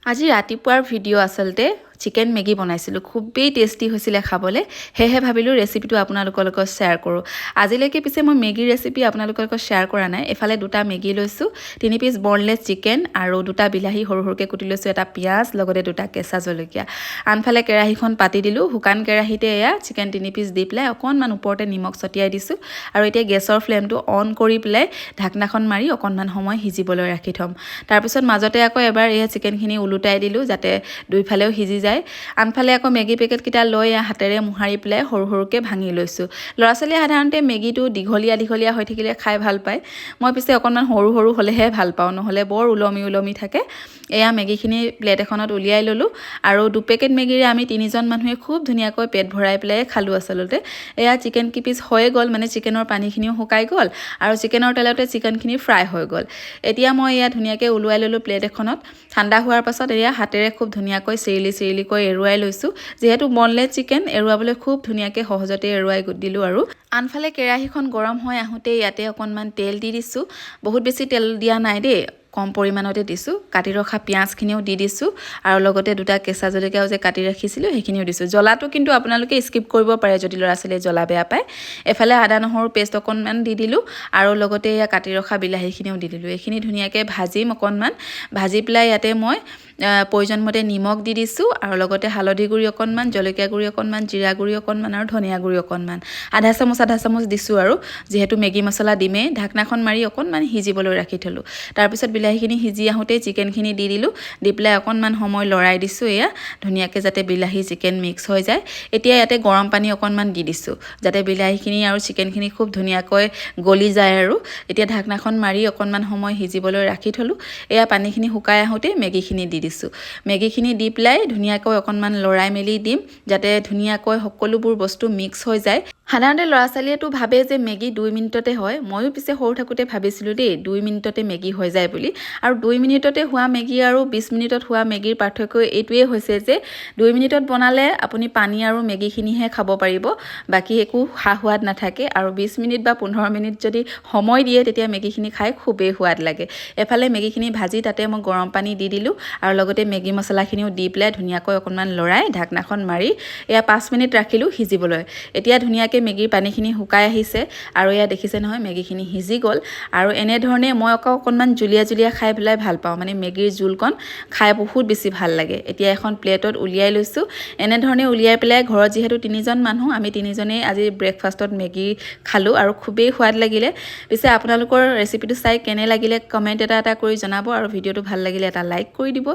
আজি ৰাতিপুৱাৰ ভিডিঅ' আচলতে চিকেন মেগী বনাইছিলোঁ খুবেই টেষ্টি হৈছিলে খাবলৈ হেহে ভাবিলোঁ ৰেচিপিটো আপোনালোকৰ লগত শ্বেয়াৰ কৰোঁ আজিলৈকে পিছে মই মেগী ৰেচিপি আপোনালোকৰ লগত শ্বেয়াৰ কৰা নাই এফালে দুটা মেগী লৈছোঁ 3 পিচ বনলেছ চিকেন আৰু দুটা বিলাহী সৰু সৰুকৈ কুটি লৈছোঁ এটা পিয়াজ লগতে দুটা কেঁচা জলকীয়া আনফালে কেৰাহীখন পাতি দিলোঁ শুকান কেৰাহীতে এয়া চিকেন 3 পিচ দি পেলাই অকণমান ওপৰতে নিমখ ছটিয়াই দিছোঁ আৰু এতিয়া গেছৰ ফ্লেমটো অন কৰি পেলাই ঢাকনাখন মাৰি অকণমান সময় সিজিবলৈ ৰাখি থ'ম তাৰপিছত মাজতে আকৌ এবাৰ এয়া চিকেনখিনি উলুটাই দিলোঁ যাতে দুইফালেও সিজি যায় আনফালে আকৌ মেগী পেকেট কিটা লৈ হাতেৰে মুহাৰি পেলাই সৰু সৰুকৈ ভাঙি লৈছোঁ ল'ৰা ছোৱালীয়ে সাধাৰণতে মেগীটো দীঘলীয়া হৈ থাকিলে খাই ভাল পায় মই পিছে অকণমান সৰু সৰু হ'লেহে ভাল পাওঁ নহ'লে বৰ ওলমি থাকে এয়া মেগীখিনি প্লেট এখনত উলিয়াই ল'লোঁ আৰু 2 পেকেট মেগীৰে আমি 3জন মানুহে খুব ধুনীয়াকৈ পেট ভৰাই পেলাই খালোঁ আচলতে এয়া চিকেন কিপিচ হৈ গ'ল মানে চিকেনৰ পানীখিনিও শুকাই গ'ল আৰু চিকেনৰ তেলতে চিকেনখিনি ফ্ৰাই হৈ গ'ল এতিয়া মই এয়া ধুনীয়াকৈ উলুৱাই ল'লোঁ প্লেট এখনত ঠাণ্ডা হোৱাৰ পাছত এয়া হাতেৰে খুব ধুনীয়াকৈ চিৰিলিকৈ এৰুৱাই লৈছোঁ যিহেতু বনলেছ চিকেন এৰুৱাবলৈ খুব ধুনীয়াকৈ সহজতে এৰুৱাই দিলোঁ আৰু আনফালে কেৰাহীখন গৰম হৈ আহোঁতে ইয়াতে অকণমান তেল দি দিছোঁ বহুত বেছি তেল দিয়া নাই দেই কম পৰিমাণতে দিছোঁ কাটি ৰখা পিয়াজখিনিও দি দিছোঁ আৰু লগতে দুটা কেঁচা জলকীয়াও যে কাটি ৰাখিছিলোঁ সেইখিনিও দিছোঁ জ্বলাটো কিন্তু আপোনালোকে স্কিপ কৰিব পাৰে যদি ল'ৰা ছোৱালীয়ে জ্বলা বেয়া পায় এফালে আদা নহৰু পেষ্ট অকণমান দি দিলোঁ আৰু লগতে এয়া কাটি ৰখা বিলাহীখিনিও দি দিলোঁ এইখিনি ধুনীয়াকৈ ভাজিম অকণমান ভাজি পেলাই ইয়াতে মই প্ৰয়োজন মতে নিমখ দি দিছোঁ আৰু লগতে হালধি গুড়ি অকণমান জলকীয়া গুড়ি অকণমান জিৰা গুড়ি অকণমান আৰু ধনিয়া গুড়ি অকণমান আধা চামুচ দিছোঁ আৰু যিহেতু মেগী মছলা দিমেই ঢাকনাখন মাৰি অকণমান সিজিবলৈ ৰাখি থলোঁ তাৰপিছত বিলাহীখিনি সিজি আহোঁতে চিকেনখিনি দি দিলোঁ দি পেলাই অকণমান সময় লৰাই দিছোঁ এয়া ধুনীয়াকৈ যাতে বিলাহী চিকেন মিক্স হৈ যায় এতিয়া ইয়াতে গৰম পানী অকণমান দি দিছোঁ যাতে বিলাহীখিনি আৰু চিকেনখিনি খুব ধুনীয়াকৈ গলি যায় আৰু এতিয়া ঢাকনাখন মাৰি অকণমান সময় সিজিবলৈ ৰাখি থলোঁ এয়া পানীখিনি শুকাই আহোঁতে মেগীখিনি দি দিছোঁ মেগীখিনি দি পেলাই ধুনীয়াকৈ অকণমান লৰাই মেলি দিম যাতে ধুনীয়াকৈ সকলোবোৰ বস্তু মিক্স হৈ যায় সাধাৰণতে ল'ৰা ছোৱালীয়েতো ভাবে যে মেগী 2 মিনিটতে হয় ময়ো পিছে সৰু থাকোঁতে ভাবিছিলোঁ দেই 2 মিনিটতে মেগী হৈ যায় বুলি আৰু 2 মিনিটতে হোৱা মেগী আৰু 20 মিনিটত হোৱা মেগীৰ পাৰ্থক্য এইটোৱে হৈছে যে 2 মিনিটত বনালে আপুনি পানী আৰু মেগীখিনিহে খাব পাৰিব বাকী একো সোৱাদ নাথাকে আৰু 20 মিনিট বা 15 মিনিট যদি সময় দিয়ে তেতিয়া মেগীখিনি খাই খুবেই সোৱাদ লাগে এফালে মেগীখিনি ভাজি তাতে মই গৰম পানী দি দিলোঁ আৰু লগতে মেগী মছলাখিনিও দি পেলাই ধুনীয়াকৈ অকণমান লৰাই ঢাকনাখন মাৰি এয়া 5 মিনিট ৰাখিলোঁ সিজিবলৈ এতিয়া ধুনীয়াকৈ মেগীৰ পানীখিনি শুকাই আহিছে আৰু এয়া দেখিছে নহয় মেগীখিনি সিজি গ'ল আৰু এনেধৰণে মই অকণমান জুলীয়া খাই পেলাই ভাল পাওঁ মানে মেগীৰ জোলকণ খাই বহুত বেছি ভাল লাগে এতিয়া এখন প্লেটত উলিয়াই লৈছোঁ এনেধৰণে উলিয়াই পেলাই ঘৰত যিহেতু 3জন মানুহ আমি 3জনেই আজি ব্ৰেকফাষ্টত মেগী খালোঁ আৰু খুবেই সোৱাদ লাগিলে পিছে আপোনালোকৰ ৰেচিপিটো চাই কেনে লাগিলে কমেণ্ট এটা কৰি জনাব আৰু ভিডিঅ'টো ভাল লাগিলে এটা লাইক কৰি দিব